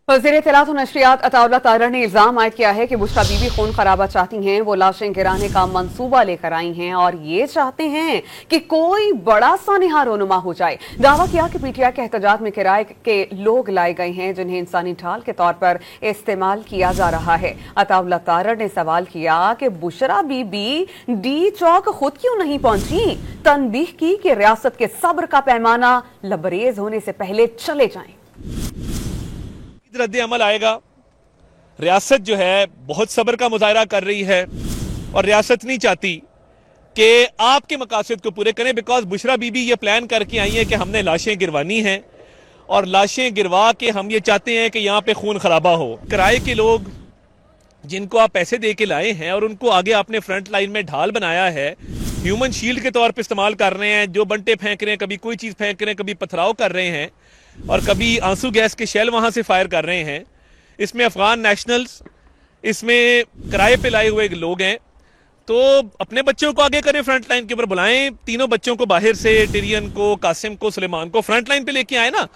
वज़ीर इत्तलात और नशरियात अताउल्ला तारड़ ने इल्जाम आयद किया है कि बुशरा बीबी खून खराबा चाहती हैं। वो लाशें गिराने का मंसूबा लेकर आई हैं और ये चाहते हैं कि कोई बड़ा सानिहा रोनुमा हो जाए। दावा किया कि पीटीआई के एहतजाज में किराए के लोग लाए गए हैं जिन्हें इंसानी ढाल के तौर पर इस्तेमाल किया जा रहा है। अताउल्ला तारड़ ने सवाल किया कि बुशरा बीबी डी चौक खुद क्यों नहीं पहुंची। तनबीह की कि रियासत के सब्र का पैमाना लबरेज होने से पहले चले जाएं। रद्द अमल आएगा। रियासत जो है बहुत सब्र का मुजाहरा कर रही है और रियासत नहीं चाहती कि आपके मकासद को पूरे करें। बिकॉज बुशरा बीबी ये प्लान करके आई है कि हमने लाशें गिरवानी हैं और लाशें गिरवा के हम ये चाहते हैं कि यहाँ पे खून खराबा हो। किराए के लोग जिनको आप पैसे दे के लाए हैं और उनको आगे आपने फ्रंट लाइन में ढाल बनाया है, ह्यूमन शील्ड के तौर पे इस्तेमाल कर रहे हैं, जो बंटे फेंक रहे हैं, कभी कोई चीज़ फेंक रहे हैं, कभी पथराव कर रहे हैं और कभी आंसू गैस के शेल वहां से फायर कर रहे हैं। इसमें अफगान नेशनल्स, इसमें किराए पे लाए हुए लोग हैं। तो अपने बच्चों को आगे करें, फ्रंट लाइन के ऊपर बुलाएं। तीनों बच्चों को बाहर से, टिरियन को, कासिम को, सुलेमान को फ्रंट लाइन पे लेके आए ना।